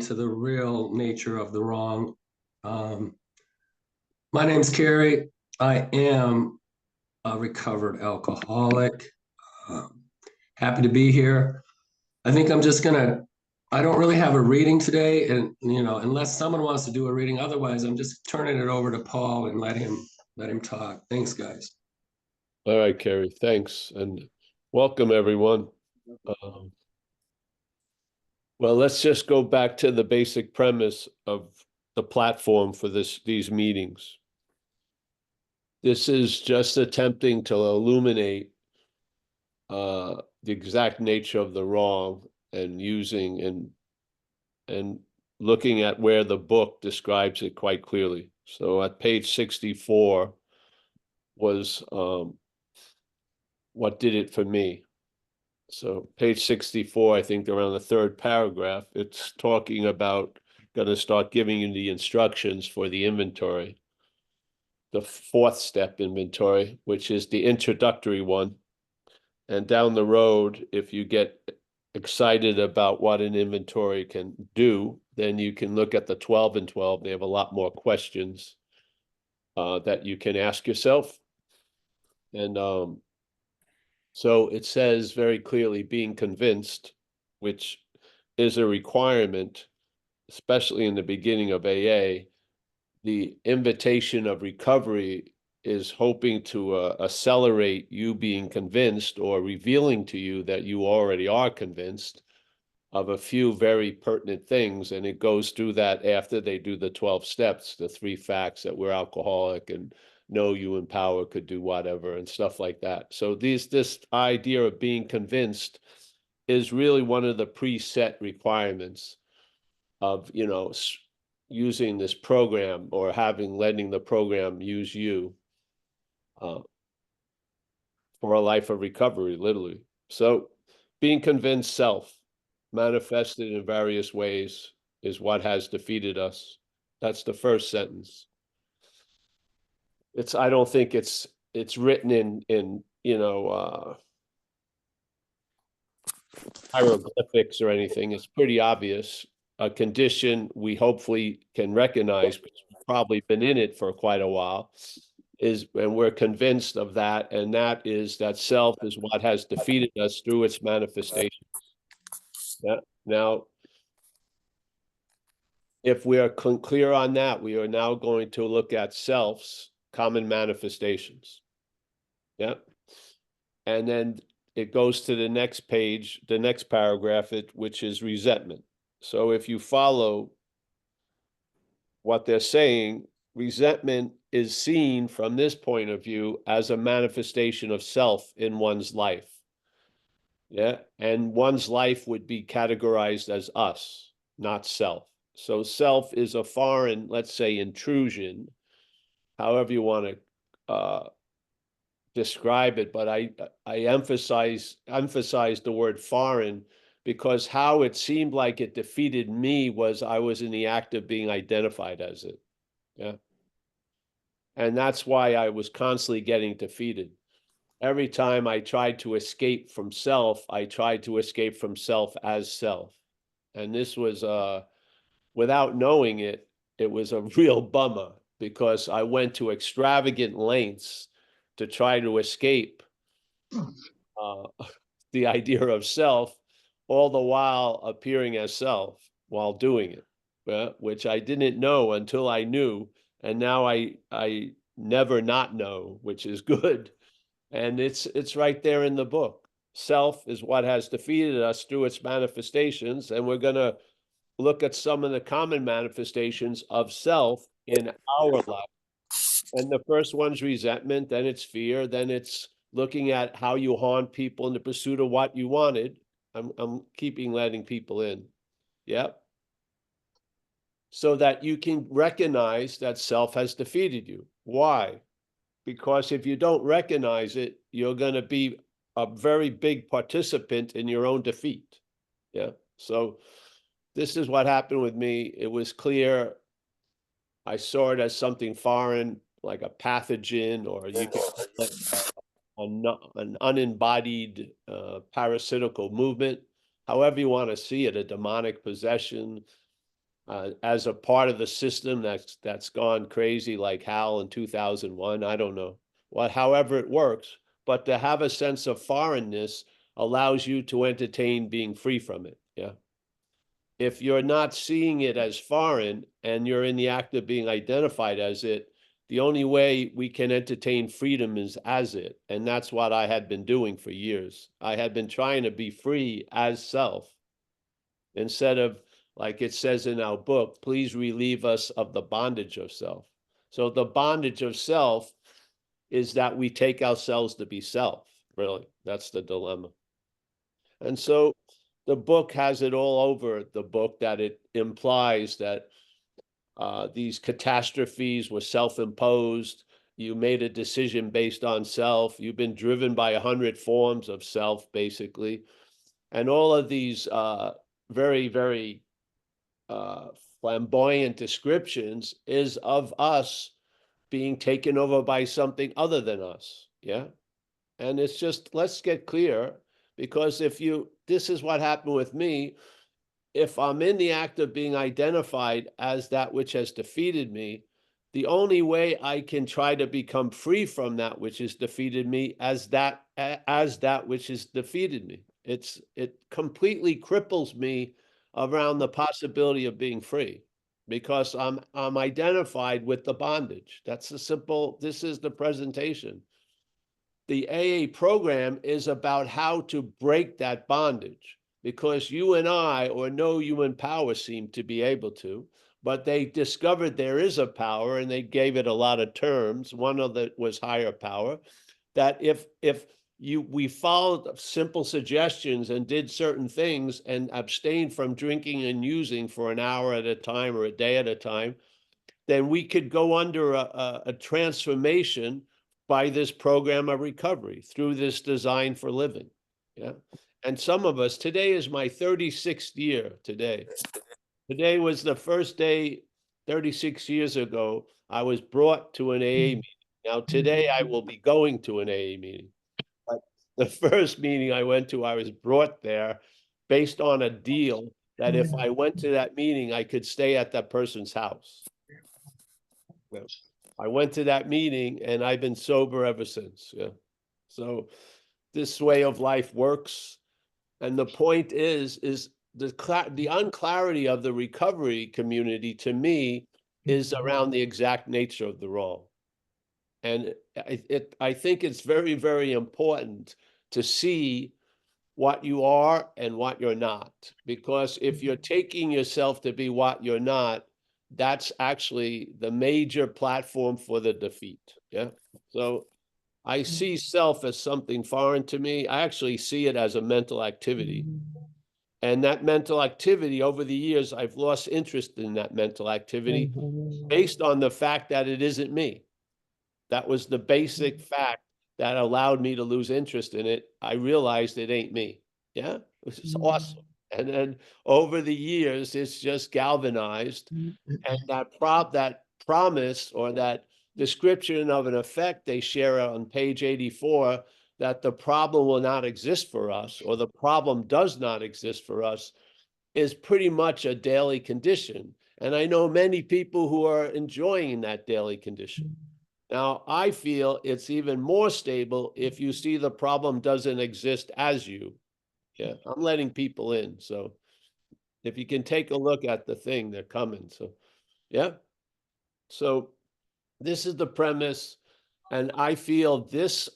to the real nature of the wrong. Um, my name's Kerry. I am a recovered alcoholic. Um, Happy to be here. I think I'm just gonna, I don't really have a reading today, and unless someone wants to do a reading, otherwise I'm just turning it over to Paul and let him talk. Thanks, guys. All right, Kerry, thanks, and welcome everyone. Well, let's just go back to the basic premise of the platform for these meetings. This is just attempting to illuminate the exact nature of the wrong and using and looking at where the book describes it quite clearly. So at page 64 was what did it for me. So page 64, I think around the third paragraph, it's talking about going to start giving you the instructions for the inventory, the fourth step inventory, which is the introductory one. And down the road, if you get excited about what an inventory can do, then you can look at the 12 and 12. They have a lot more questions that you can ask yourself. And so it says very clearly, being convinced, which is a requirement, especially in the beginning of AA. The invitation of recovery is hoping to accelerate you being convinced or revealing to you that you already are convinced of a few very pertinent things. And it goes through that after they do the 12 steps, the 3 facts that we're alcoholic and know you in power could do whatever and stuff like that. So this idea of being convinced is really one of the preset requirements of, using this program or letting the program use you for a life of recovery, literally. So being convinced self manifested in various ways is what has defeated us. That's the first sentence. I don't think it's written in hieroglyphics or anything. It's pretty obvious. A condition we hopefully can recognize, because we've probably been in it for quite a while, and we're convinced of that, and that is that self is what has defeated us through its manifestation. Yeah. Now, if we are clear on that, we are now going to look at self's common manifestations. Yeah. And then it goes to the next page, the next paragraph, which is resentment. So if you follow what they're saying, resentment is seen from this point of view as a manifestation of self in one's life. Yeah. And one's life would be categorized as us, not self. So self is a foreign, let's say, intrusion, however you want to describe it, but I emphasize the word foreign, because how it seemed like it defeated me was I was in the act of being identified as it. Yeah. And that's why I was constantly getting defeated. Every time I tried to escape from self, I tried to escape from self as self. And this was without knowing it, it was a real bummer, because I went to extravagant lengths to try to escape the idea of self, all the while appearing as self while doing it, which I didn't know until I knew, and now I never not know, which is good. And it's right there in the book. Self is what has defeated us through its manifestations, and we're going to look at some of the common manifestations of self in our life. And the first one's resentment, then it's fear, then it's looking at how you harm people in the pursuit of what you wanted. I'm keeping letting people in. Yep. So that you can recognize that self has defeated you. Why? Because if you don't recognize it, you're going to be a very big participant in your own defeat. Yeah. So this is what happened with me. It was clear. I saw it as something foreign, like a pathogen, or you can an unembodied parasitical movement, however you want to see it, a demonic possession, as a part of the system that's gone crazy, like HAL in 2001. I don't know however it works, but to have a sense of foreignness allows you to entertain being free from it. Yeah. If you're not seeing it as foreign and you're in the act of being identified as it, the only way we can entertain freedom is as it. And that's what I had been doing for years. I had been trying to be free as self instead of, like it says in our book, please relieve us of the bondage of self. So the bondage of self is that we take ourselves to be self, really. That's the dilemma. And so the book has it all over the book that it implies that these catastrophes were self-imposed. You made a decision based on self. You've been driven by 100 forms of self, basically. And all of these very, very flamboyant descriptions is of us being taken over by something other than us. Yeah. And it's just, let's get clear, because this is what happened with me. If I'm in the act of being identified as that which has defeated me, the only way I can try to become free from that which has defeated me as that which has defeated me. It completely cripples me around the possibility of being free, because I'm identified with the bondage. This is the presentation. The AA program is about how to break that bondage, because you and I, or no human power, seem to be able to, but they discovered there is a power and they gave it a lot of terms. One of it was higher power, that if we followed simple suggestions and did certain things and abstained from drinking and using for an hour at a time or a day at a time, then we could go under a transformation by this program of recovery through this design for living. Yeah. And some of us, today is my 36th year today. Today was the first day 36 years ago I was brought to an AA meeting. Now today I will be going to an AA meeting. But the first meeting I went to, I was brought there based on a deal that if I went to that meeting, I could stay at that person's house. Yeah. I went to that meeting and I've been sober ever since. Yeah. So this way of life works. And the point is the unclarity of the recovery community, to me, is around the exact nature of the wrong. And I think it's very, very important to see what you are and what you're not. Because if you're taking yourself to be what you're not, that's actually the major platform for the defeat. Yeah. So I see self as something foreign to me. I actually see it as a mental activity. And that mental activity, over the years, I've lost interest in that mental activity based on the fact that it isn't me. That was the basic fact that allowed me to lose interest in it. I realized it ain't me. Yeah, which is awesome. And then over the years, it's just galvanized. And that promise, or that description of an effect they share on page 84, that the problem will not exist for us, or the problem does not exist for us, is pretty much a daily condition. And I know many people who are enjoying that daily condition. Now, I feel it's even more stable if you see the problem doesn't exist as you. Yeah, I'm letting people in. So if you can take a look at the thing, they're coming. So, yeah. So this is the premise. And I feel this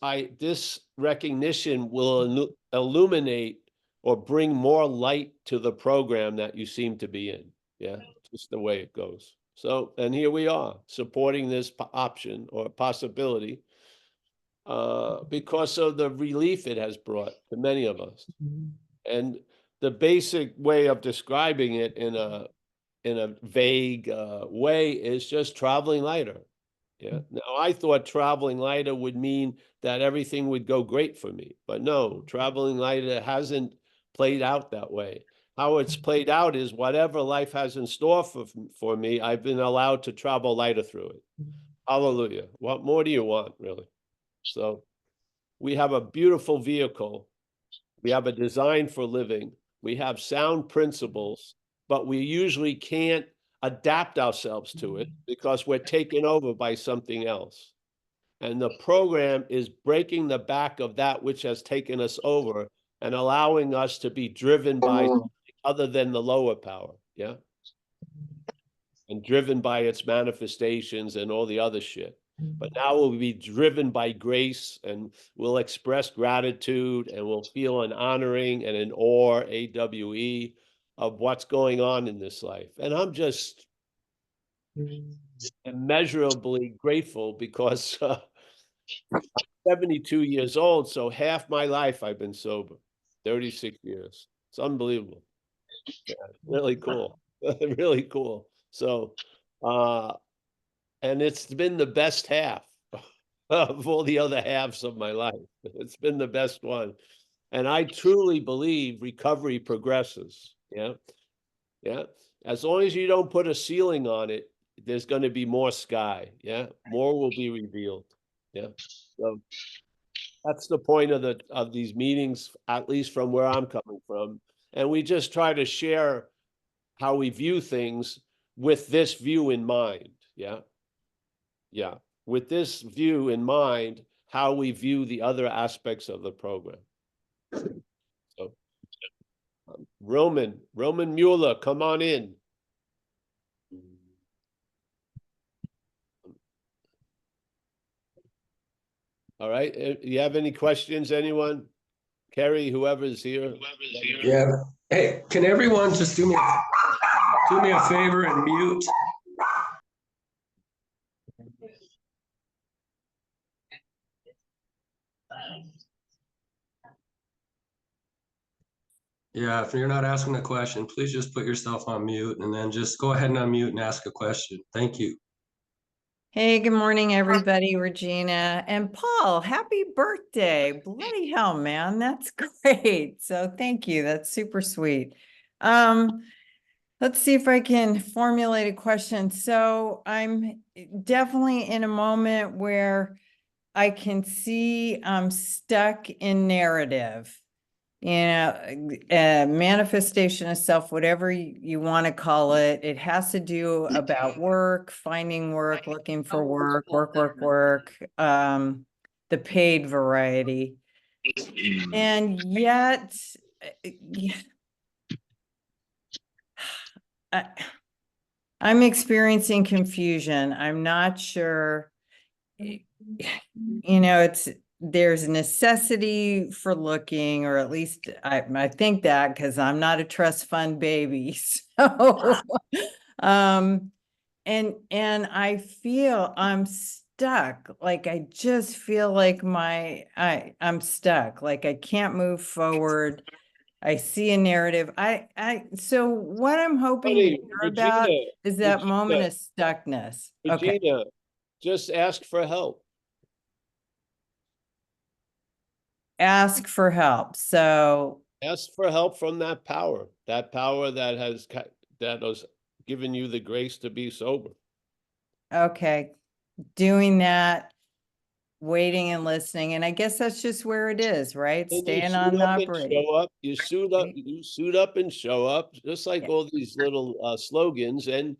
recognition will illuminate or bring more light to the program that you seem to be in. Yeah, just the way it goes. So, and here we are supporting this option or possibility because of the relief it has brought to many of us. And the basic way of describing it in a vague way is just traveling lighter. Yeah. Now, I thought traveling lighter would mean that everything would go great for me, but no, traveling lighter hasn't played out that way. How it's played out is whatever life has in store for me, I've been allowed to travel lighter through it. Hallelujah. What more do you want, really? So we have a beautiful vehicle. We have a design for living. We have sound principles, but we usually can't adapt ourselves to it because we're taken over by something else. And the program is breaking the back of that which has taken us over and allowing us to be driven by something other than the lower power. Yeah. And driven by its manifestations and all the other shit. But now we'll be driven by grace, and we'll express gratitude, and we'll feel an honoring and an awe, AWE, of what's going on in this life. And I'm just immeasurably grateful because I'm 72 years old, so half my life I've been sober, 36 years. It's unbelievable. Yeah, really cool. Really cool. So, and it's been the best half of all the other halves of my life. It's been the best one. And I truly believe recovery progresses. Yeah. Yeah. As long as you don't put a ceiling on it, there's going to be more sky. Yeah. More will be revealed. Yeah. So that's the point of these meetings, at least from where I'm coming from. And we just try to share how we view things with this view in mind. Yeah. Yeah. With this view in mind, how we view the other aspects of the program. So, Roman Mueller, come on in. All right. You have any questions, anyone? Kerry, whoever's here. Yeah. Hey, can everyone just do me a favor and mute? Yeah, if you're not asking a question, please just put yourself on mute and then just go ahead and unmute and ask a question. Thank you. Hey, good morning, everybody. Regina and Paul, happy birthday. Bloody hell, man. That's great. So thank you. That's super sweet. Let's see if I can formulate a question. So I'm definitely in a moment where I can see I'm stuck in narrative. Manifestation of self, whatever you want to call it. It has to do about work, finding work, looking for work, the paid variety. And yet, I'm experiencing confusion. I'm not sure, there's a necessity for looking, or at least I think that, because I'm not a trust fund baby. So, and I feel I'm stuck. Like, I just feel like I'm stuck. Like, I can't move forward. I see a narrative. So what I'm hoping to hear about is that moment of stuckness. Okay. Regina, just ask for help. Ask for help. So ask for help from that power that has given you the grace to be sober. Okay, doing that, waiting and listening, and I guess that's just where it is, right? And Staying on the operating. You suit up and show up, just like all these little slogans, and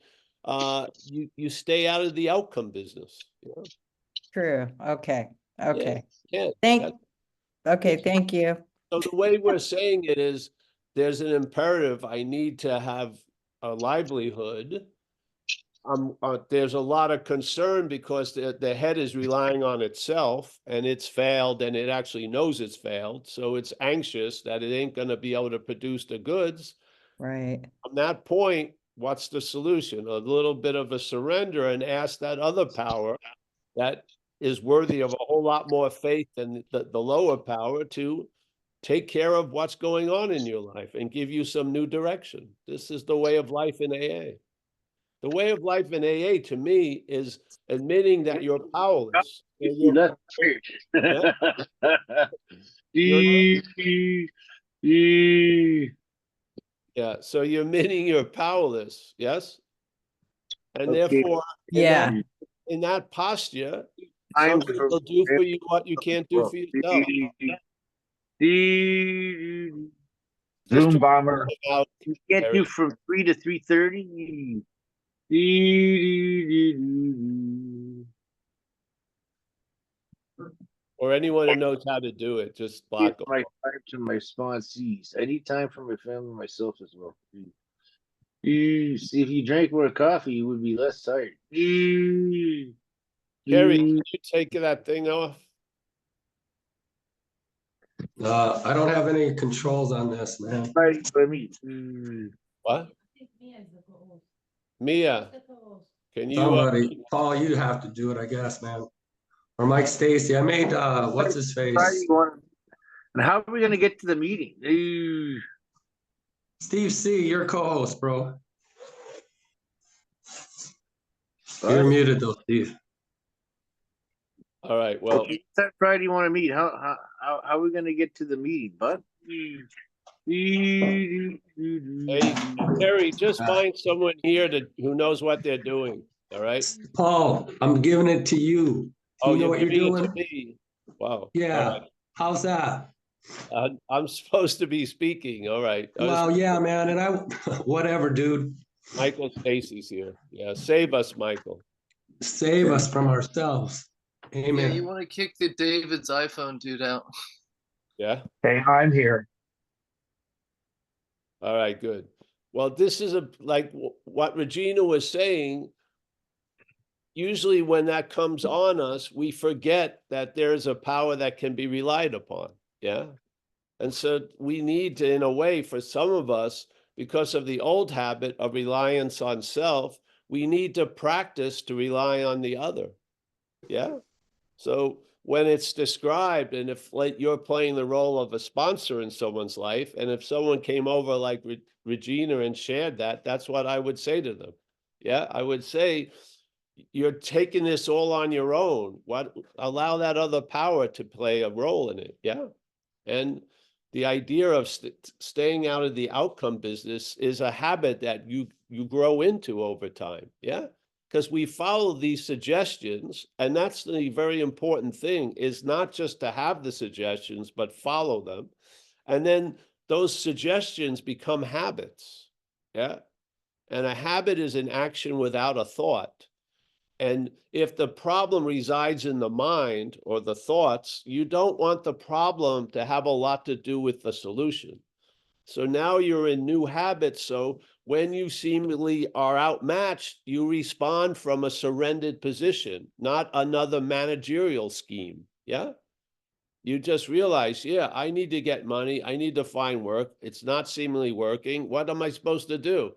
you stay out of the outcome business. You know? True. Okay. Okay. Yeah, thank you. So the way we're saying it is, there's an imperative. I need to have a livelihood. There's a lot of concern because the head is relying on itself, and it's failed, and it actually knows it's failed. So it's anxious that it ain't going to be able to produce the goods. Right. From that point, what's the solution? A little bit of a surrender, and ask that other power that is worthy of a whole lot more faith than the lower power to take care of what's going on in your life and give you some new direction. This is the way of life in AA. The way of life in AA, to me, is admitting that you're powerless. Yeah. Yeah, so you're admitting you're powerless, yes? And Okay. therefore, Yeah. in that posture, something will do for you what you can't do for yourself. Zoom bomber. Get you from 3 to 3:30. Or anyone who knows how to do it, just Give block them. my time to my sponsees. I need time for my family and myself as well. If you drank more coffee, you would be less tired. Kerry, can you take that thing off? I don't have any controls on this, man. Friday for me. What? Mia, can you, Somebody, Paul, you have to do it, I guess, man. Or Mike Stacy. I made what's his Friday face? one. And how are we gonna get to the meeting? Steve C, your co-host, bro. What? You're muted though, Steve. all right, well, Okay, what Friday you want to meet? How are we gonna get to the meeting, bud? hey, Kerry, just find someone here who knows what they're doing, all right? Paul, I'm giving it to you. Do Oh, you know you're what you're giving it doing? to me. Wow. All Yeah. right. How's that? I'm supposed to be speaking, all right. Well, yeah, man. And I, whatever, dude. Michael Stacy's here. Yeah, save us, Michael. Save us from ourselves. Yeah, Amen. you want to kick the David's iPhone dude out. Yeah. Hey, I'm here. All right, good. Well, this is like what Regina was saying. Usually when that comes on us, we forget that there's a power that can be relied upon. Yeah. And so we need to, in a way, for some of us, because of the old habit of reliance on self, we need to practice to rely on the other. Yeah. So when it's described, and if like you're playing the role of a sponsor in someone's life, and if someone came over like Regina and shared that, that's what I would say to them. Yeah, I would say, you're taking this all on your own. Allow that other power to play a role in it. Yeah. And the idea of staying out of the outcome business is a habit that you grow into over time. Yeah. Because we follow these suggestions, and that's the very important thing, is not just to have the suggestions, but follow them. And then those suggestions become habits. Yeah. And a habit is an action without a thought. And if the problem resides in the mind or the thoughts, you don't want the problem to have a lot to do with the solution. So now you're in new habits. So when you seemingly are outmatched, you respond from a surrendered position, not another managerial scheme. Yeah. You just realize, yeah, I need to get money. I need to find work. It's not seemingly working. What am I supposed to do?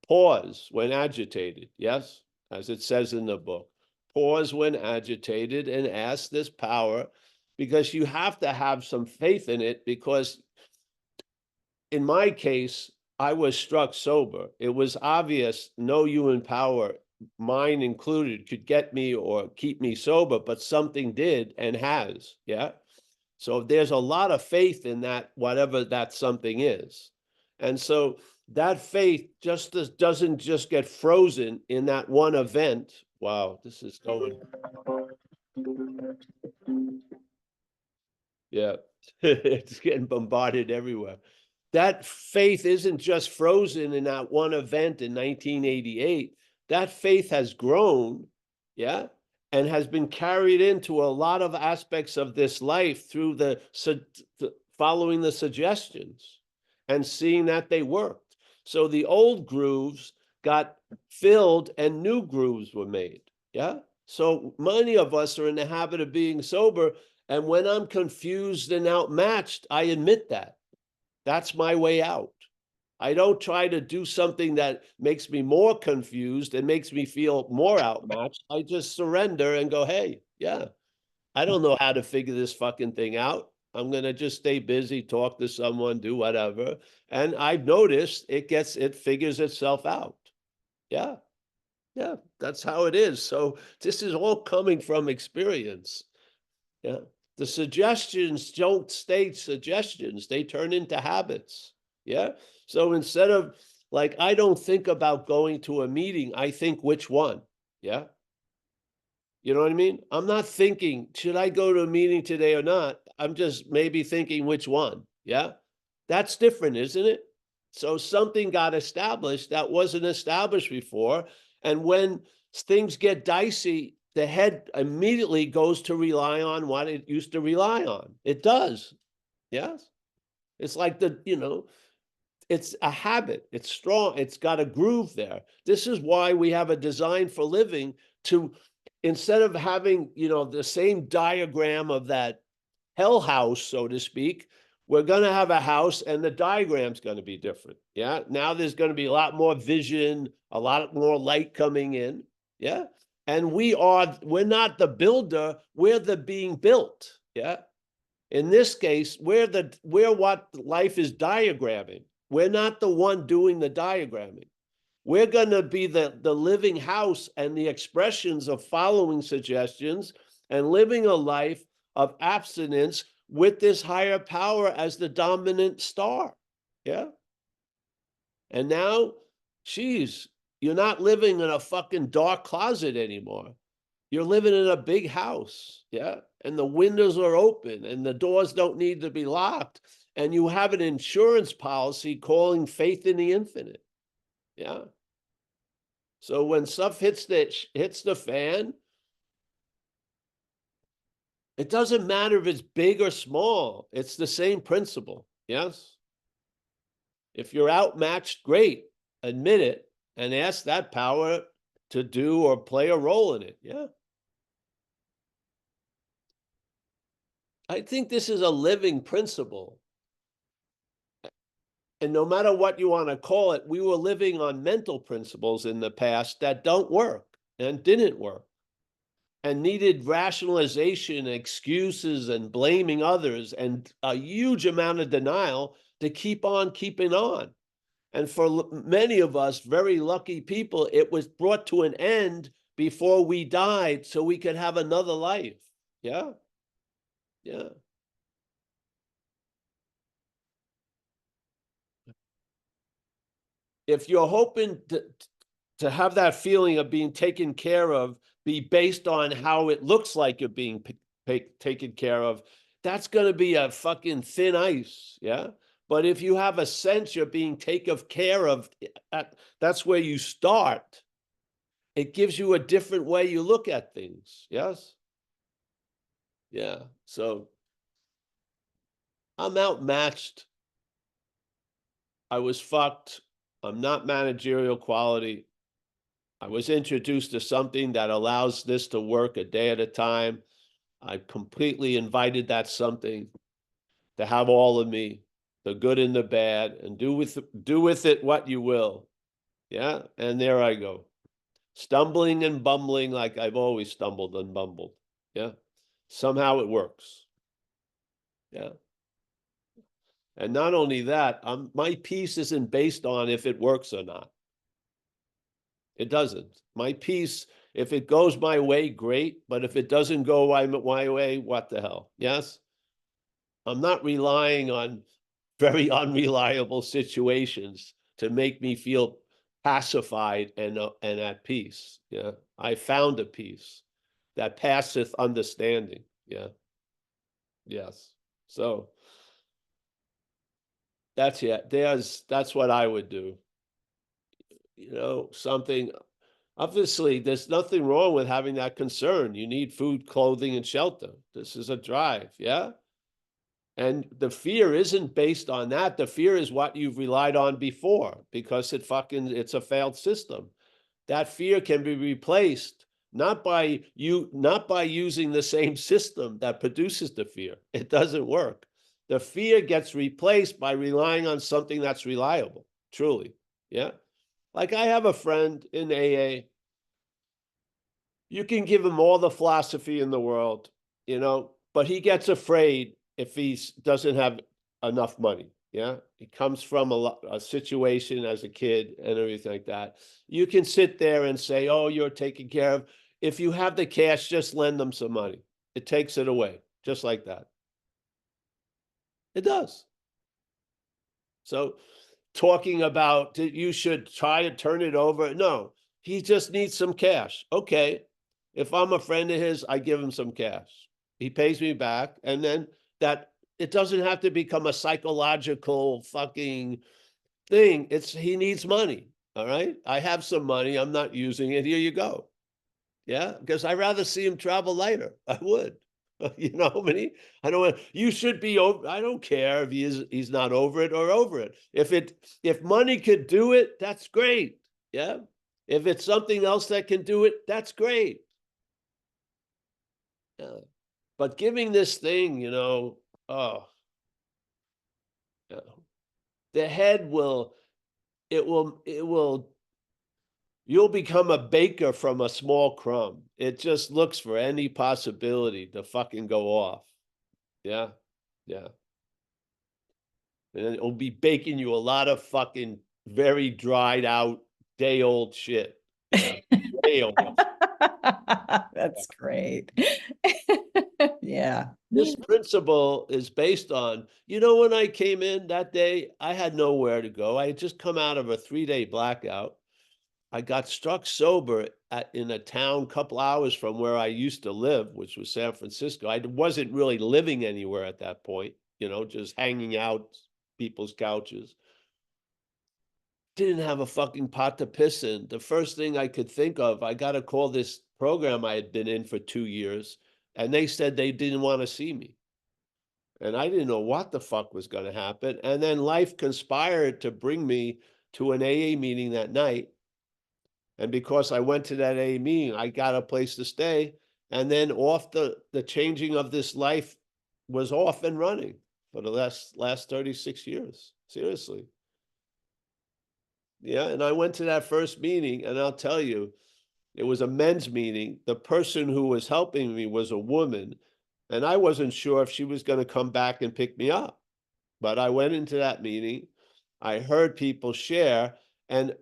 Pause when agitated. Yes. As it says in the book, pause when agitated and ask this power, because you have to have some faith in it, because in my case, I was struck sober. It was obvious no human power, mine included, could get me or keep me sober, but something did and has. Yeah. So there's a lot of faith in that, whatever that something is. And so that faith just doesn't just get frozen in that one event. Wow, this is going. Yeah, it's getting bombarded everywhere. That faith isn't just frozen in that one event in 1988. That faith has grown, yeah, and has been carried into a lot of aspects of this life through the following the suggestions and seeing that they worked. So the old grooves got filled and new grooves were made. Yeah. So many of us are in the habit of being sober. And when I'm confused and outmatched, I admit that. That's my way out. I don't try to do something that makes me more confused and makes me feel more outmatched. I just surrender and go, hey, yeah, I don't know how to figure this fucking thing out. I'm going to just stay busy, talk to someone, do whatever. And I've noticed it figures itself out. Yeah. Yeah. That's how it is. So this is all coming from experience. Yeah. The suggestions don't stay suggestions. They turn into habits. Yeah. So instead of like, I don't think about going to a meeting, I think which one. Yeah. You know what I mean? I'm not thinking, should I go to a meeting today or not? I'm just maybe thinking which one. Yeah. That's different, isn't it? So something got established that wasn't established before. And when things get dicey, the head immediately goes to rely on what it used to rely on. It does. Yes. It's like it's a habit. It's strong. It's got a groove there. This is why we have a design for living to, instead of having, the same diagram of that hell house, so to speak, we're going to have a house and the diagram's going to be different. Yeah. Now there's going to be a lot more vision, a lot more light coming in. Yeah. And we're not the builder, we're the being built. Yeah. In this case, we're what life is diagramming. We're not the one doing the diagramming. We're going to be the living house and the expressions of following suggestions and living a life of abstinence with this higher power as the dominant star. Yeah. And now, geez, you're not living in a fucking dark closet anymore. You're living in a big house. Yeah. And the windows are open and the doors don't need to be locked. And you have an insurance policy calling faith in the infinite. Yeah. So when stuff hits the fan, it doesn't matter if it's big or small. It's the same principle. Yes. If you're outmatched, great. Admit it and ask that power to do or play a role in it. Yeah. I think this is a living principle. And no matter what you want to call it, we were living on mental principles in the past that don't work and didn't work and needed rationalization, excuses, and blaming others, and a huge amount of denial to keep on keeping on. And for many of us, very lucky people, it was brought to an end before we died so we could have another life. Yeah. Yeah. If you're hoping to have that feeling of being taken care of be based on how it looks like you're being taken care of, that's going to be a fucking thin ice. Yeah. But if you have a sense you're being taken care of, that's where you start. It gives you a different way you look at things. Yes. Yeah. So I'm outmatched. I was fucked. I'm not managerial quality. I was introduced to something that allows this to work a day at a time. I completely invited that something to have all of me, the good and the bad, and do with it what you will. Yeah, and there I go, stumbling and bumbling like I've always stumbled and bumbled. Yeah, somehow it works. Yeah. And not only that, my peace isn't based on if it works or not. It doesn't. My peace, if it goes my way, great. But if it doesn't go my way, what the hell? Yes? I'm not relying on very unreliable situations to make me feel pacified and at peace. Yeah. I found a peace that passeth understanding. Yeah. Yes. So that's it. That's what I would do. Something, obviously, there's nothing wrong with having that concern. You need food, clothing, and shelter. This is a drive. Yeah. And the fear isn't based on that. The fear is what you've relied on before because it's a failed system. That fear can be replaced not by using the same system that produces the fear. It doesn't work. The fear gets replaced by relying on something that's reliable, truly. Yeah. Like I have a friend in AA. You can give him all the philosophy in the world, but he gets afraid if he doesn't have enough money. Yeah. He comes from a situation as a kid and everything like that. You can sit there and say, oh, you're taken care of. If you have the cash, just lend them some money. It takes it away, just like that. It does. So talking about you should try to turn it over. No, he just needs some cash. Okay. If I'm a friend of his, I give him some cash. He pays me back. And then it doesn't have to become a psychological fucking thing, he needs money. All right. I have some money. I'm not using it. Here you go. Yeah. Because I'd rather see him travel lighter. I would. You know how many? I don't want, you should be over. I don't care if he's not over it or over it. If money could do it, that's great. Yeah. If it's something else that can do it, that's great. Yeah. But giving this thing, oh, yeah. The head you'll become a baker from a small crumb. It just looks for any possibility to fucking go off. Yeah. Yeah. And it'll be baking you a lot of fucking very dried out day old shit. Yeah. Day old. That's great. Yeah. This principle is based on, when I came in that day, I had nowhere to go. I had just come out of a 3-day blackout. I got struck sober in a town a couple hours from where I used to live, which was San Francisco. I wasn't really living anywhere at that point, just hanging out people's couches. Didn't have a fucking pot to piss in. The first thing I could think of, I got to call this program I had been in for 2 years, and they said they didn't want to see me. And I didn't know what the fuck was going to happen. And then life conspired to bring me to an AA meeting that night. And because I went to that AA meeting, I got a place to stay. And then off the changing of this life was off and running for the last 36 years. Seriously. Yeah. And I went to that first meeting, and I'll tell you, it was a men's meeting. The person who was helping me was a woman, and I wasn't sure if she was going to come back and pick me up. But I went into that meeting. I heard people share, and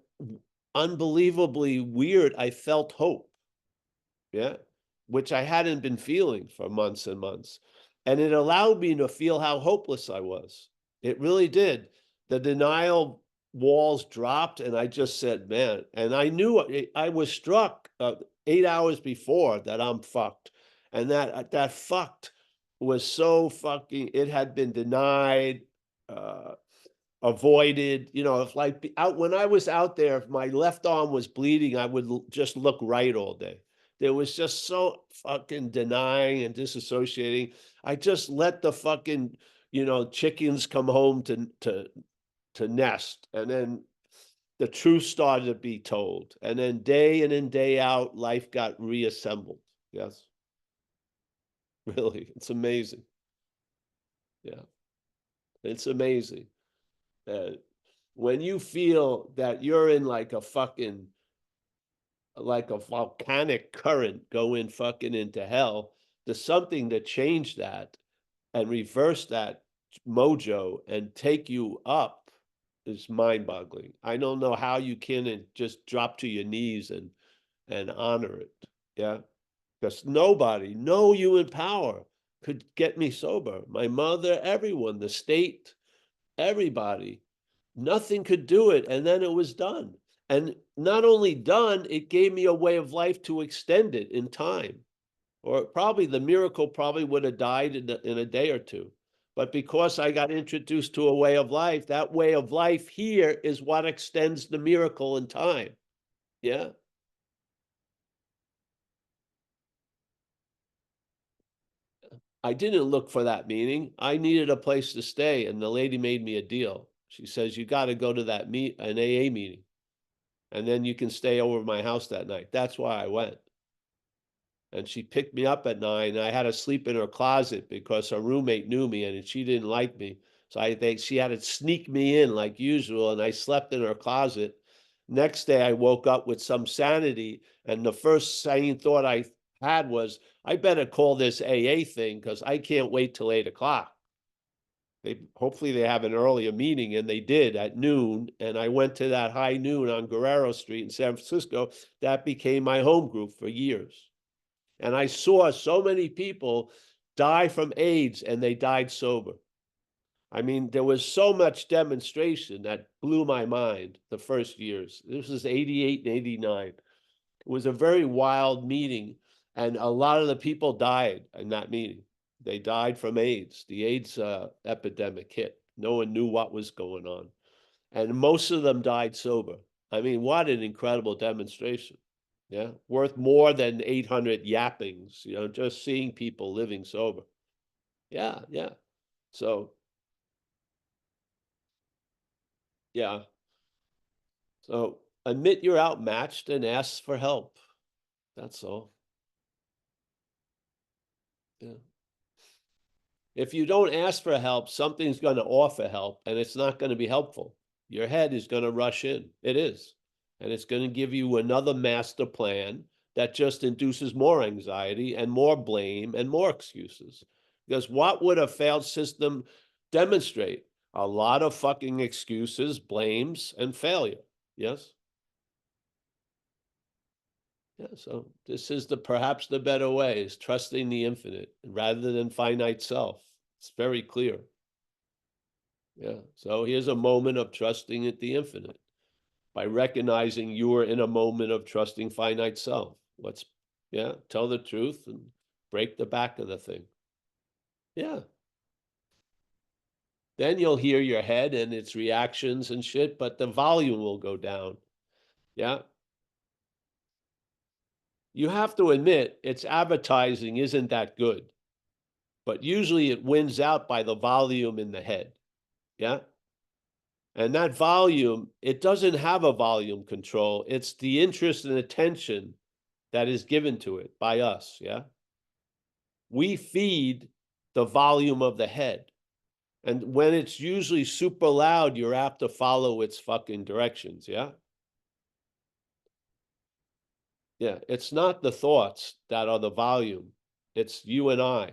unbelievably weird, I felt hope. Yeah. Which I hadn't been feeling for months and months. And it allowed me to feel how hopeless I was. It really did. The denial walls dropped, and I just said, man, and I knew I was struck 8 hours before that I'm fucked. And that fucked was so fucking, it had been denied, avoided, if like when I was out there, if my left arm was bleeding, I would just look right all day. There was just so fucking denying and disassociating. I just let the fucking, chickens come home to nest. And then the truth started to be told. And then day in and day out, life got reassembled. Yes. Really, it's amazing. Yeah. It's amazing. When you feel that you're in like a volcanic current going fucking into hell, there's something to change that and reverse that mojo and take you up is mind-boggling. I don't know how you can just drop to your knees and honor it. Yeah. Because nobody, no human power could get me sober. My mother, everyone, the state, everybody. Nothing could do it. And then it was done. And not only done, it gave me a way of life to extend it in time. Or probably the miracle probably would have died in a day or two. But because I got introduced to a way of life, that way of life here is what extends the miracle in time. Yeah. I didn't look for that meeting. I needed a place to stay, and the lady made me a deal. She says, you got to go to an AA meeting, and then you can stay over at my house that night. That's why I went. And she picked me up at 9, and I had to sleep in her closet because her roommate knew me, and she didn't like me. So I think she had to sneak me in like usual, and I slept in her closet. Next day, I woke up with some sanity, and the first sane thought I had was, I better call this AA thing because I can't wait till 8 o'clock. Hopefully they have an earlier meeting, and they did at noon. And I went to that high noon on Guerrero Street in San Francisco. That became my home group for years. And I saw so many people die from AIDS, and they died sober. I mean, there was so much demonstration that blew my mind the first years. This was 88 and 89. It was a very wild meeting, and a lot of the people died in that meeting. They died from AIDS. The AIDS epidemic hit. No one knew what was going on. And most of them died sober. I mean, what an incredible demonstration. Yeah, worth more than 800 yappings, just seeing people living sober. Yeah, yeah. So, yeah. So admit you're outmatched and ask for help. That's all. Yeah. If you don't ask for help, something's going to offer help and it's not going to be helpful. Your head is going to rush in. It is. And it's going to give you another master plan that just induces more anxiety and more blame and more excuses. Because what would a failed system demonstrate? A lot of fucking excuses, blames, and failure. Yes? Yeah, so this is perhaps the better way, is trusting the infinite rather than finite self. It's very clear. Yeah, so here's a moment of trusting at the infinite by recognizing you are in a moment of trusting finite self. Tell the truth and break the back of the thing. Yeah. Then you'll hear your head and its reactions and shit, but the volume will go down. Yeah. You have to admit, its advertising isn't that good, but usually it wins out by the volume in the head. Yeah. And that volume, it doesn't have a volume control. It's the interest and attention that is given to it by us. Yeah. We feed the volume of the head. And when it's usually super loud, you're apt to follow its fucking directions. Yeah. Yeah. It's not the thoughts that are the volume. It's you and I.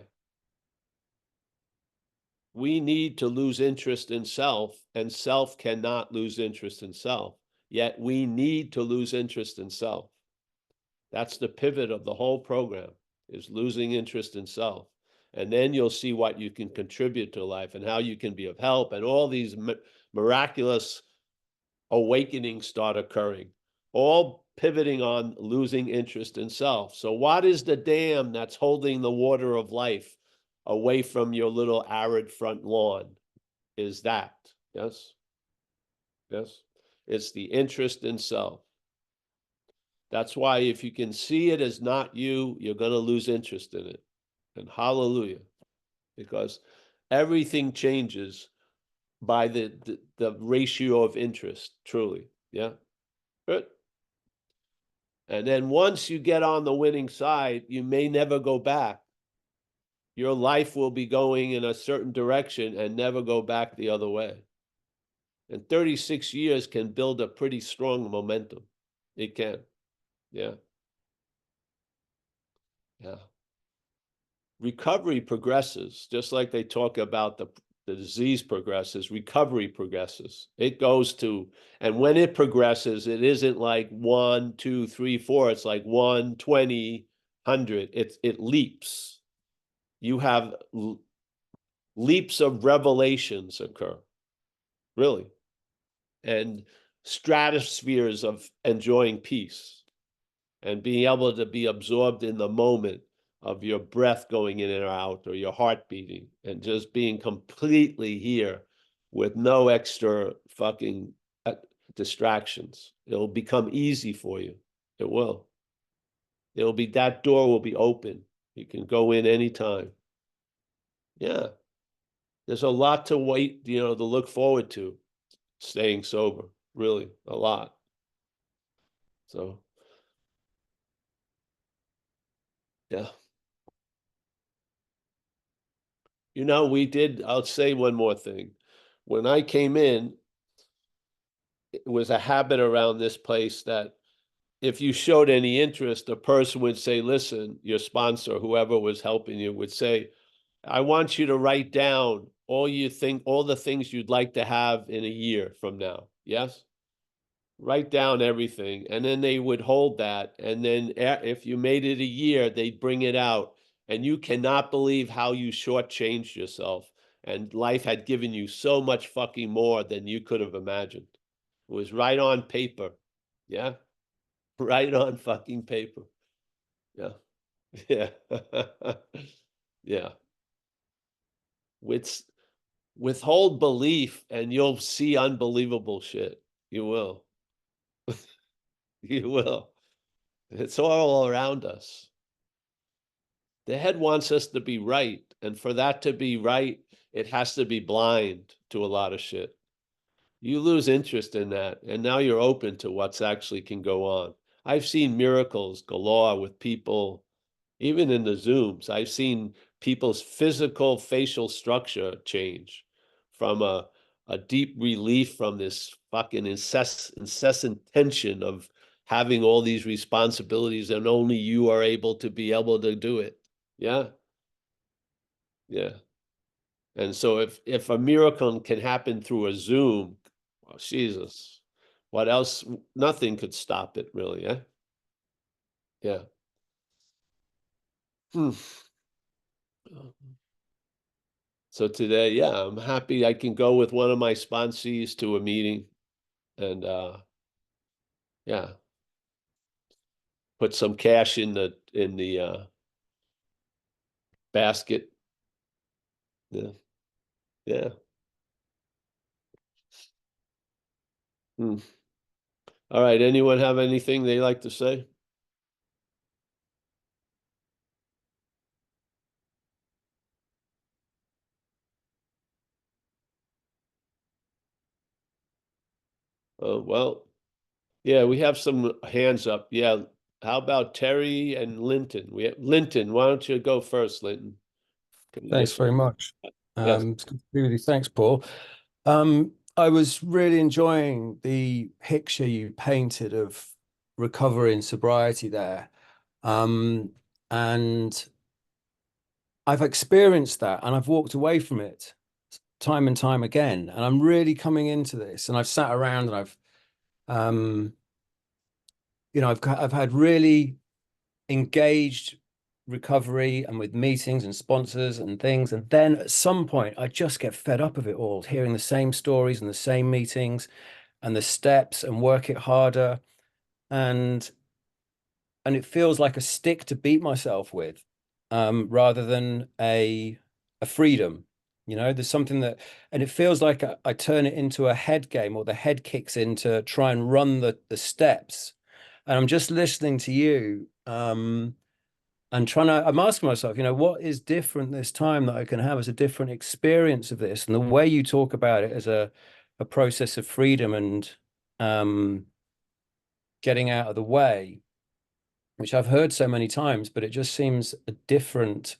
We need to lose interest in self, and self cannot lose interest in self. Yet we need to lose interest in self. That's the pivot of the whole program, is losing interest in self. And then you'll see what you can contribute to life and how you can be of help. And all these miraculous awakenings start occurring, all pivoting on losing interest in self. So what is the dam that's holding the water of life away from your little arid front lawn? Is that, yes? Yes. It's the interest in self. That's why if you can see it as not you, you're going to lose interest in it. And hallelujah, because everything changes by the ratio of interest, truly. Yeah. Good. And then once you get on the winning side, you may never go back. Your life will be going in a certain direction and never go back the other way. And 36 years can build a pretty strong momentum. It can. Yeah. Yeah. Recovery progresses, just like they talk about the disease progresses, recovery progresses. It goes to, and when it progresses, it isn't like 1, 2, 3, 4. It's like 1, 20, 100. It leaps. You have leaps of revelations occur, really, and stratospheres of enjoying peace and being able to be absorbed in the moment of your breath going in and out or your heart beating and just being completely here with no extra fucking distractions. It'll become easy for you. It will. It'll be, that door will be open. You can go in anytime. Yeah. There's a lot to wait, to look forward to staying sober, really, a lot. So, yeah. I'll say one more thing. When I came in, it was a habit around this place that if you showed any interest, the person would say, listen, your sponsor, whoever was helping you, would say, I want you to write down all the things you'd like to have in a year from now. Yes? Write down everything. And then they would hold that. And then if you made it a year, they'd bring it out. And you cannot believe how you shortchanged yourself. And life had given you so much fucking more than you could have imagined. It was right on paper. Yeah. Right on fucking paper. Yeah. Yeah. Yeah. withhold belief and you'll see unbelievable shit. You will. You will. It's all around us. The head wants us to be right. And for that to be right, it has to be blind to a lot of shit. You lose interest in that. And now you're open to what's actually can go on. I've seen miracles galore with people, even in the Zooms. I've seen people's physical facial structure change from a deep relief from this fucking incessant tension of having all these responsibilities and only you are able to do it. Yeah. Yeah. And so if a miracle can happen through a Zoom, oh, Jesus, what else? Nothing could stop it, really. Yeah. Yeah. So today, yeah, I'm happy I can go with one of my sponsees to a meeting and yeah, put some cash in the basket. Yeah. Yeah. Hmm. All right. Anyone have anything they like to say? Well, yeah, we have some hands up. Yeah. How about Terry and Linton? We have Linton. Why don't you go first, Linton? Can you Thanks just- very much. Yes. It's good to be with you. Thanks, Paul. I was really enjoying the picture you painted of recovery and sobriety there. And I've experienced that and I've walked away from it time and time again. And I'm really coming into this, and I've sat around and I've had really engaged recovery and with meetings and sponsors and things. And then at some point, I just get fed up of it all, hearing the same stories and the same meetings and the steps and work it harder. And it feels like a stick to beat myself with, rather than a freedom. There's something that, and it feels like I turn it into a head game, or the head kicks in to try and run the steps. And I'm just listening to you, and I'm asking myself, what is different this time that I can have as a different experience of this? And the way you talk about it as a process of freedom and getting out of the way, which I've heard so many times, but it just seems a different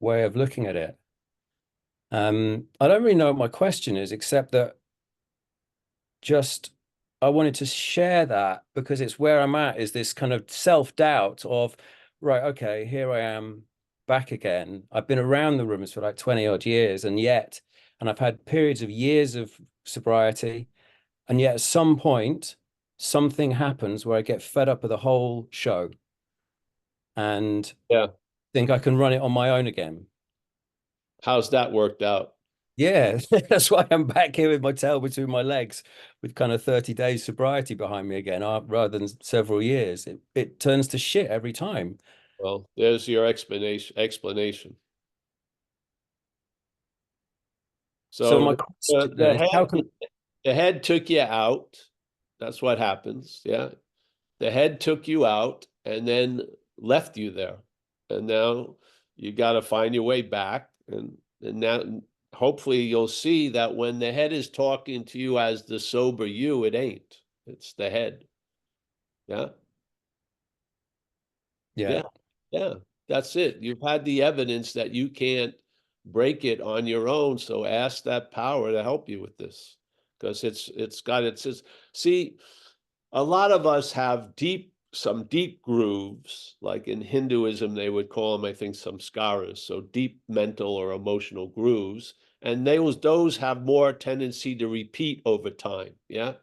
way of looking at it. I don't really know what my question is, except that just I wanted to share that because it's where I'm at, is this kind of self-doubt of, right, okay, here I am back again. I've been around the rooms for like 20 odd years, and I've had periods of years of sobriety, and yet at some point, something happens where I get fed up with the whole show and Yeah. think I can run it on my own again. How's that worked out? Yeah, that's why I'm back here with my tail between my legs, with kind of 30 days sobriety behind me again, rather than several years. It turns to shit every time. Well, there's your explanation. So my So question then is, how can the head took you out. That's what happens. Yeah. The head took you out and then left you there. And now you got to find your way back. And now hopefully you'll see that when the head is talking to you as the sober you, it ain't. It's the head. Yeah. yeah. Yeah. That's it. You've had the evidence that you can't break it on your own. So ask that power to help you with this. Because see, a lot of us have some deep grooves, like in Hinduism, they would call them, I think, samskaras, so deep mental or emotional grooves. And those have more tendency to repeat over time. Yeah.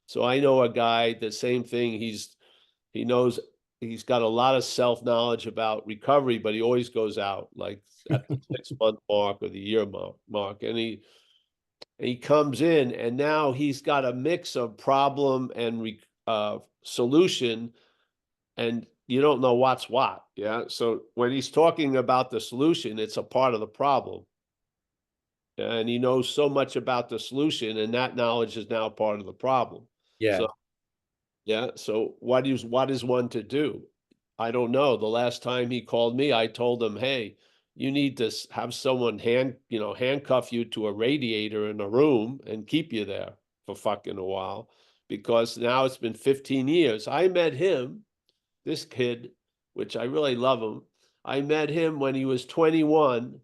So I know a guy, the same thing, he knows he's got a lot of self-knowledge about recovery, but he always goes out like at the 6-month mark or the year mark. And he comes in and now he's got a mix of problem and solution, and you don't know what's what. Yeah. So when he's talking about the solution, it's a part of the problem. And he knows so much about the solution, and that knowledge is now part of the problem. Yeah. So, yeah. So what is one to do? I don't know. The last time he called me, I told him, hey, you need to have someone handcuff you to a radiator in a room and keep you there for fucking a while, because now it's been 15 years. I met him, this kid, which I really love him. I met him when he was 21.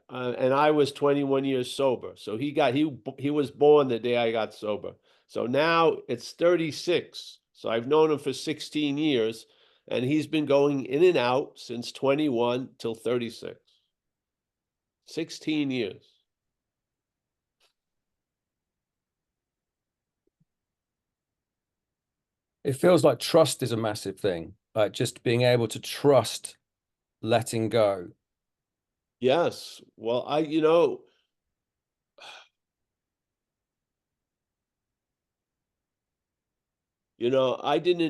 And I was 21 years sober. So he was born the day I got sober. So now it's 36. So I've known him for 16 years, and he's been going in and out since 21 till 36. 16 years. It feels like trust is a massive thing, like just being able to trust letting go. Yes. Well, I didn't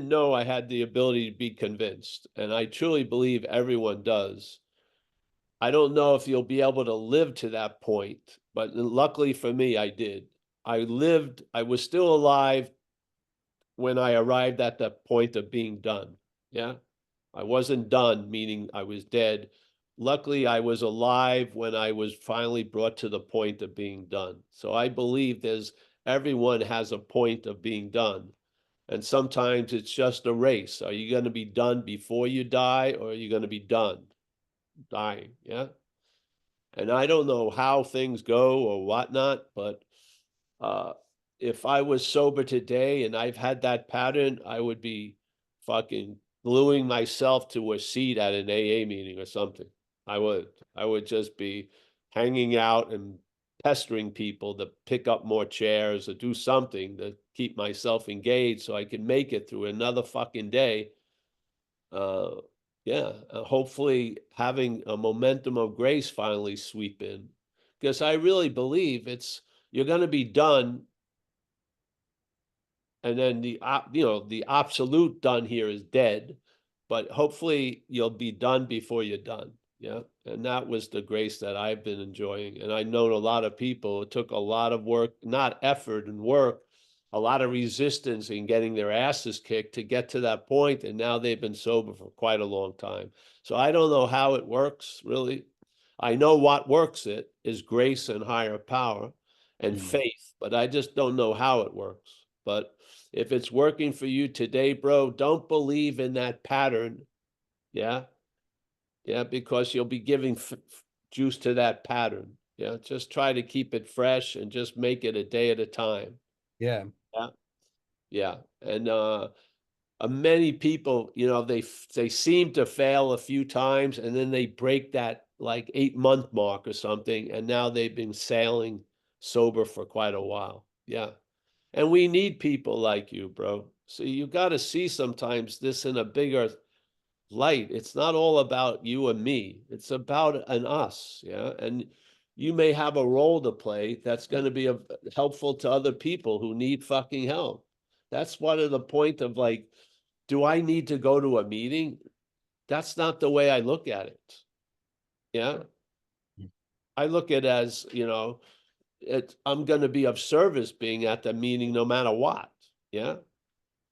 know I had the ability to be convinced, and I truly believe everyone does. I don't know if you'll be able to live to that point, but luckily for me, I did. I was still alive when I arrived at the point of being done. Yeah. I wasn't done, meaning I was dead. Luckily, I was alive when I was finally brought to the point of being done. So I believe everyone has a point of being done. And sometimes it's just a race. Are you going to be done before you die, or are you going to be done dying? Yeah. And I don't know how things go or whatnot, but if I was sober today and I've had that pattern, I would be fucking gluing myself to a seat at an AA meeting or something. I would just be hanging out and pestering people to pick up more chairs or do something to keep myself engaged so I can make it through another fucking day. Yeah, hopefully having a momentum of grace finally sweep in, because I really believe you're going to be done, and then the absolute done here is dead, but hopefully you'll be done before you're done. Yeah, and that was the grace that I've been enjoying, and I know a lot of people. It took a lot of work, not effort and work, a lot of resistance in getting their asses kicked to get to that point, and now they've been sober for quite a long time. So I don't know how it works, really. I know what works it is grace and higher power and faith, but I just don't know how it works. But if it's working for you today, bro, don't believe in that pattern. Yeah. Yeah, because you'll be giving juice to that pattern. Yeah, just try to keep it fresh and just make it a day at a time. Yeah. Yeah. Yeah. And many people, they seem to fail a few times, and then they break that like 8-month mark or something, and now they've been sailing sober for quite a while. Yeah. And we need people like you, bro. So you got to see sometimes this in a bigger light. It's not all about you and me. It's about an us. Yeah. And you may have a role to play that's going to be helpful to other people who need fucking help. That's one of the point of like, do I need to go to a meeting? That's not the way I look at it. Yeah. I look at it as, I'm going to be of service being at the meeting no matter what. Yeah.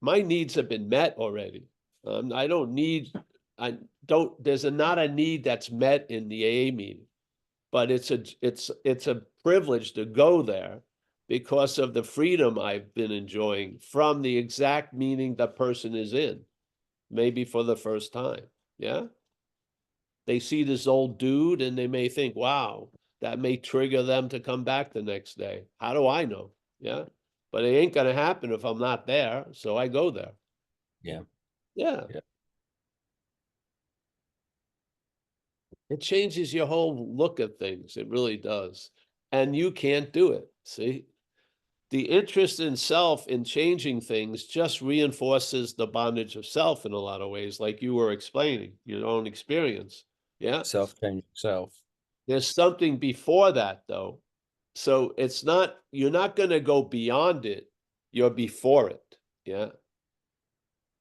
My needs have been met already. I don't need, there's not a need that's met in the AA meeting, but it's a privilege to go there because of the freedom I've been enjoying from the exact meaning the person is in, maybe for the first time. Yeah. They see this old dude and they may think, wow, that may trigger them to come back the next day. How do I know? Yeah. But it ain't going to happen if I'm not there. So I go there. Yeah. Yeah. Yeah. It changes your whole look at things. It really does. And you can't do it. See, the interest in self in changing things just reinforces the bondage of self in a lot of ways, like you were explaining your own experience. Yeah. Self-changing self. There's something before that, though. So you're not going to go beyond it. You're before it. Yeah.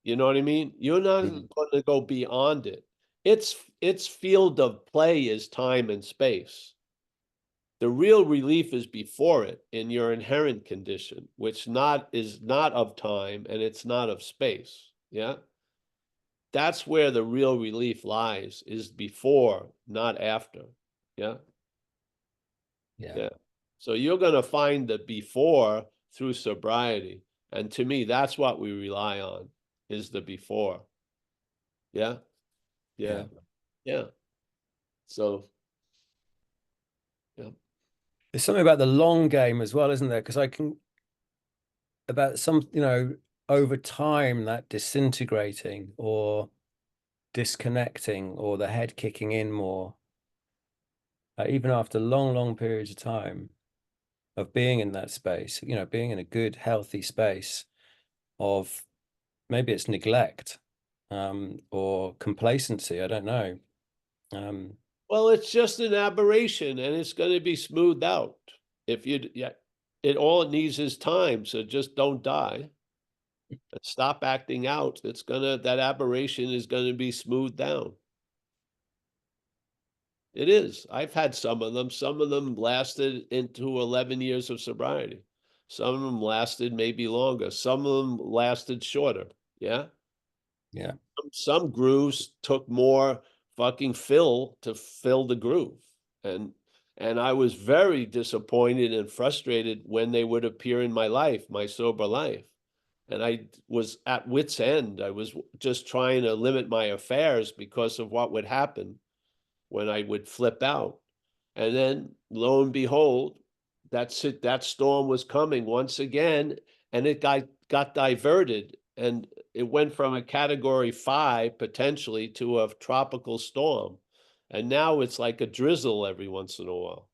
You know what I mean? You're not going to go beyond it. Its field of play is time and space. The real relief is before it in your inherent condition, which is not of time and it's not of space. Yeah. That's where the real relief lies, is before, not after. Yeah. Yeah. So you're going to find the before through sobriety. And to me, that's what we rely on, is the before. Yeah. Yeah. Yeah. So, yeah. There's something about the long game as well, isn't there? Because about some, over time, that disintegrating or disconnecting or the head kicking in more, even after long, long periods of time of being in that space, being in a good, healthy space of maybe it's neglect, or complacency. I don't know. Well, it's just an aberration and it's going to be smoothed out. All it needs is time. So just don't die and stop acting out. That aberration is going to be smoothed down. It is. I've had some of them. Some of them lasted into 11 years of sobriety. Some of them lasted maybe longer. Some of them lasted shorter. Yeah. Yeah. Some grooves took more fucking fill to fill the groove. And I was very disappointed and frustrated when they would appear in my life, my sober life. And I was at wit's end. I was just trying to limit my affairs because of what would happen when I would flip out. And then lo and behold, that storm was coming once again, and it got diverted, and it went from a category 5 potentially to a tropical storm. And now it's like a drizzle every once in a while.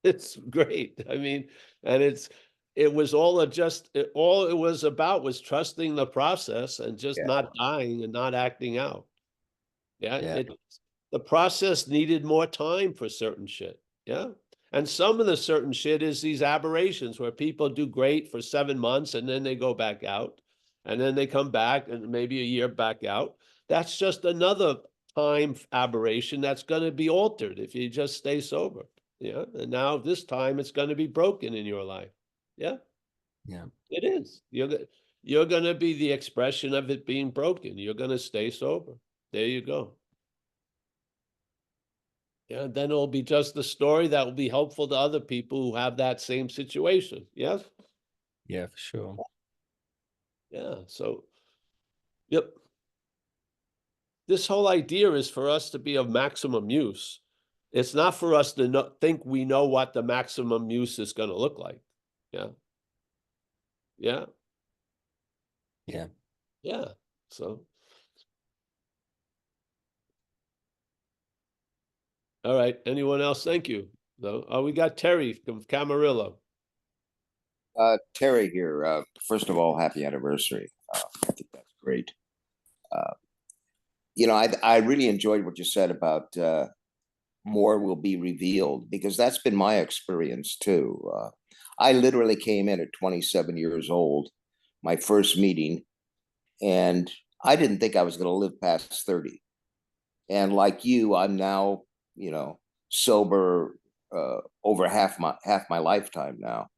It's great. I mean, and all it was about was trusting the process and just not dying and not acting out. Yeah. The process needed more time for certain shit. Yeah. And some of the certain shit is these aberrations where people do great for 7 months and then they go back out and then they come back and maybe a year back out. That's just another time aberration that's going to be altered if you just stay sober. Yeah. And now this time it's going to be broken in your life. Yeah. Yeah. It is. You're going to be the expression of it being broken. You're going to stay sober. There you go. Yeah, then it'll be just the story that will be helpful to other people who have that same situation. Yes? Yeah, for sure. Yeah, so, yep. This whole idea is for us to be of maximum use. It's not for us to think we know what the maximum use is going to look like. Yeah. Yeah. Yeah. Yeah. So. All right. Anyone else? Thank you. No. Oh, we got Terry from Camarillo. Terry here. First of all, happy anniversary. I think that's great. I really enjoyed what you said about more will be revealed, because that's been my experience too. I literally came in at 27 years old, my first meeting, and I didn't think I was going to live past 30. And like you, I'm now, sober over half my lifetime now.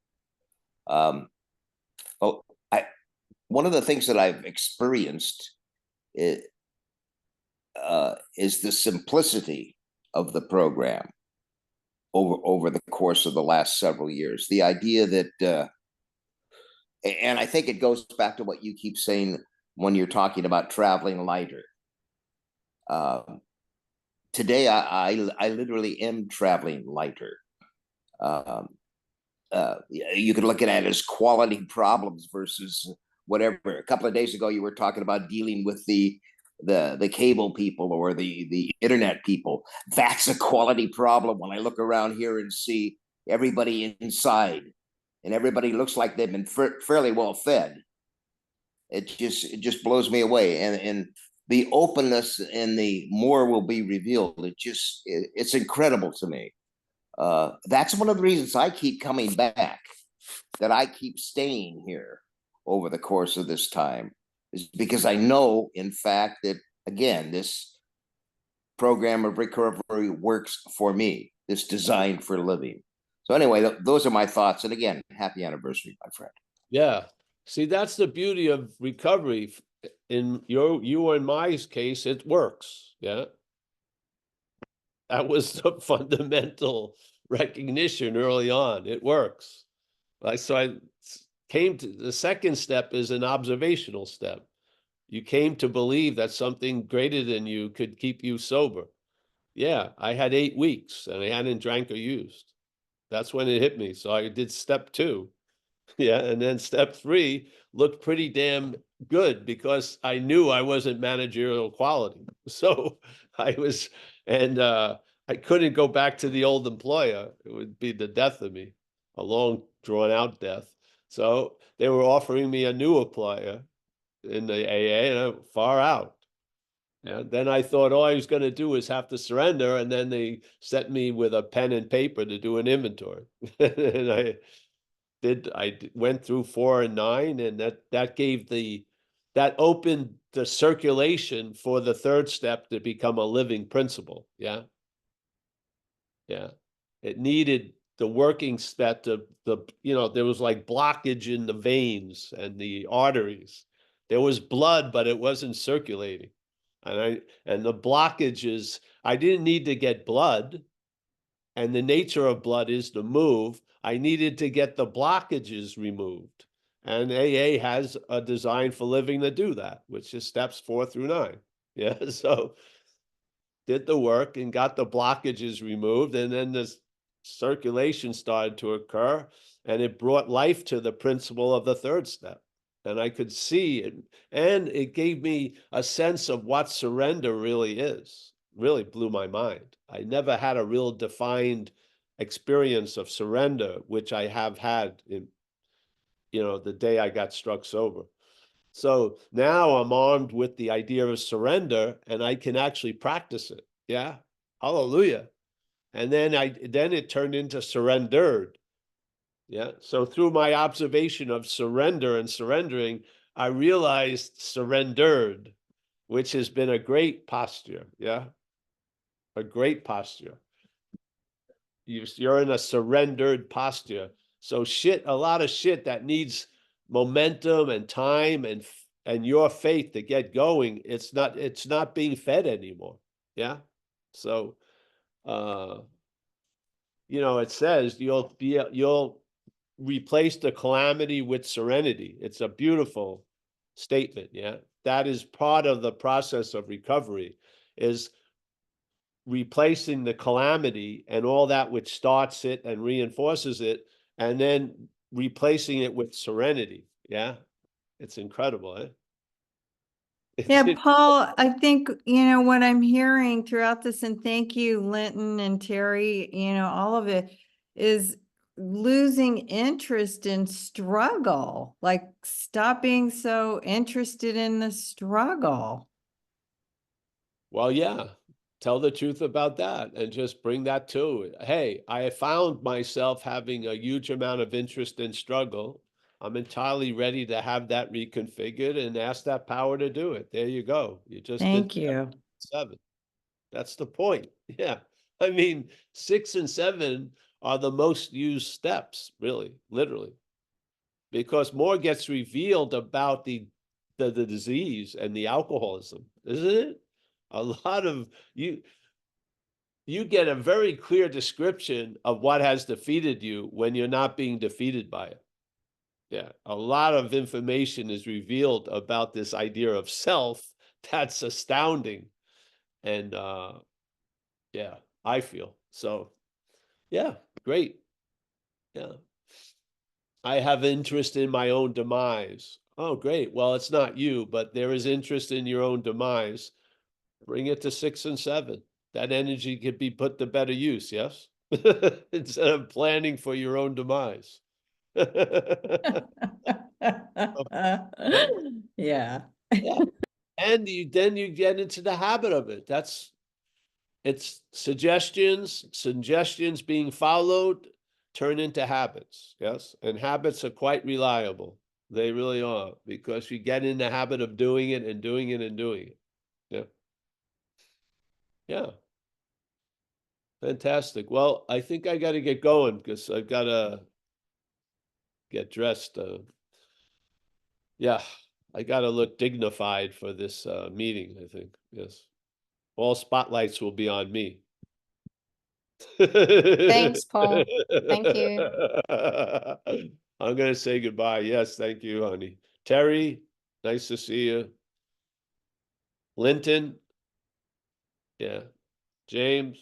One of the things that I've experienced is the simplicity of the program over the course of the last several years. The idea that, and I think it goes back to what you keep saying when you're talking about traveling lighter. Today, I literally am traveling lighter. You could look at it as quality problems versus whatever. A couple of days ago, you were talking about dealing with the cable people or the internet people. That's a quality problem. When I look around here and see everybody inside and everybody looks like they've been fairly well fed, it just blows me away. And the openness and the more will be revealed. It's incredible to me. That's one of the reasons I keep coming back, that I keep staying here over the course of this time, is because I know, in fact, that, again, this program of recovery works for me. that's designed for living. So anyway, those are my thoughts. And again, happy anniversary, my friend. Yeah. See, that's the beauty of recovery. In you and my case, it works. Yeah. That was the fundamental recognition early on. It works. So I came to the second step is an observational step. You came to believe that something greater than you could keep you sober. Yeah, I had 8 weeks and I hadn't drank or used. That's when it hit me. So I did step 2. Yeah, and then step 3 looked pretty damn good because I knew I wasn't managerial quality. So I was, and I couldn't go back to the old employer. It would be the death of me, a long drawn out death. So they were offering me a new employer in the AA, and I'm far out. Yeah, then I thought all I was going to do is have to surrender, and then they set me with a pen and paper to do an inventory. And I went through 4 and 9, and that opened the circulation for the third step to become a living principle. Yeah. Yeah. It needed the working step there was like blockage in the veins and the arteries. There was blood, but it wasn't circulating. And the blockages, I didn't need to get blood. And the nature of blood is to move. I needed to get the blockages removed. And AA has a design for living to do that, which is steps 4 through 9. Yeah, so did the work and got the blockages removed, and then the circulation started to occur, and it brought life to the principle of the third step. And I could see it, and it gave me a sense of what surrender really is. Really blew my mind. I never had a real defined experience of surrender, which I have had in, the day I got struck sober. So now I'm armed with the idea of surrender, and I can actually practice it. Yeah. Hallelujah. And then it turned into surrendered. Yeah. So through my observation of surrender and surrendering, I realized surrendered, which has been a great posture. Yeah. A great posture. You're in a surrendered posture. So a lot of shit that needs momentum and time and your faith to get going, it's not being fed anymore. Yeah. So it says you'll replace the calamity with serenity. It's a beautiful statement. Yeah. That is part of the process of recovery, is replacing the calamity and all that which starts it and reinforces it, and then replacing it with serenity. Yeah. It's incredible, eh? Yeah, Paul, I think, what I'm hearing throughout this, and thank you, Linton and Terry, all of it is losing interest in struggle, like stop being so interested in the struggle. Well, yeah, tell the truth about that and just bring that to it. Hey, I found myself having a huge amount of interest in struggle. I'm entirely ready to have that reconfigured and ask that power to do it. There you go. You just Thank did you. 7. That's the point. Yeah. I mean, 6 and 7 are the most used steps, really, literally, because more gets revealed about the disease and the alcoholism, isn't it? A lot of you get a very clear description of what has defeated you when you're not being defeated by it. Yeah, a lot of information is revealed about this idea of self. That's astounding. And yeah, I feel so. Yeah, great. Yeah. I have interest in my own demise. Oh, great. Well, it's not you, but there is interest in your own demise. Bring it to 6 and 7. That energy could be put to better use, yes? Instead of planning for your own demise. Yeah. Yeah. And then you get into the habit of it. It's suggestions being followed turn into habits, yes? And habits are quite reliable. They really are, because you get in the habit of doing it and doing it and doing it. Yeah. Yeah. Fantastic. Well, I think I got to get going because I've got to get dressed. Yeah, I got to look dignified for this meeting, I think. Yes. All spotlights will be on me. Thanks, Paul. Thank you. I'm going to say goodbye. Yes, thank you, honey. Terry, nice to see you. Linton. Yeah. James.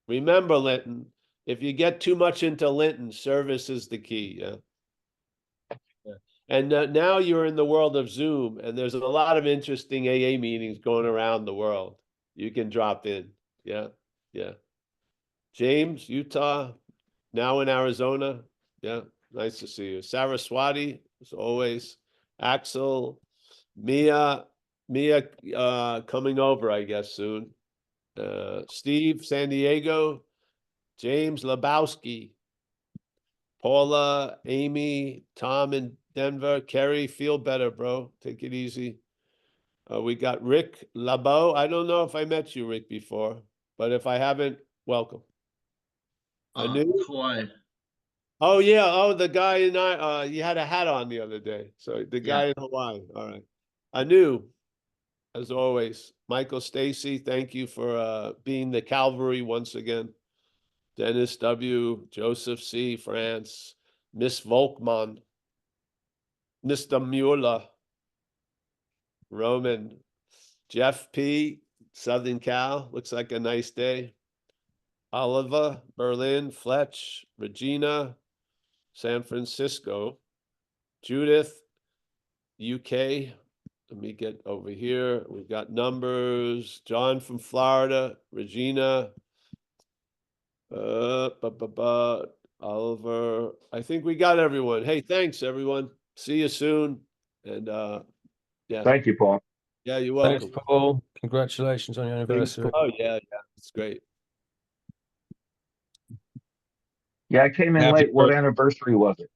Remember, Linton, if you get too much into Linton, service is the key. Yeah. Yeah. And now you're in the world of Zoom, and there's a lot of interesting AA meetings going around the world. You can drop in. Yeah. Yeah. James, Utah, now in Arizona. Yeah. Nice to see you. Saraswati, as always. Axel, Mia coming over, I guess, soon. Steve, San Diego. James Lebowski, Paula, Amy, Tom in Denver, Kerry, feel better, bro. Take it easy. We got Rick Labo. I don't know if I met you, Rick, before, but if I haven't, welcome. Hawaii. Oh yeah, oh the guy in you had a hat on the other day. So the guy Yeah. in Hawaii. All right. Anu, as always. Michael Stacy, thank you for being the cavalry once again. Dennis W., Joseph C., France, Miss Volkman, Mr. Mueller, Roman, Jeff P., Southern Cal, looks like a nice day. Oliver, Berlin, Fletch, Regina, San Francisco, Judith, UK. Let me get over here. We've got numbers. John from Florida, Regina, Oliver. I think we got everyone. Hey, thanks everyone. See you soon. And yeah. Thank you, Paul. Yeah, you're Thanks, welcome. Paul. Congratulations on your anniversary. Oh yeah, it's great. Yeah, I came in Happy late. What birthday. anniversary was it?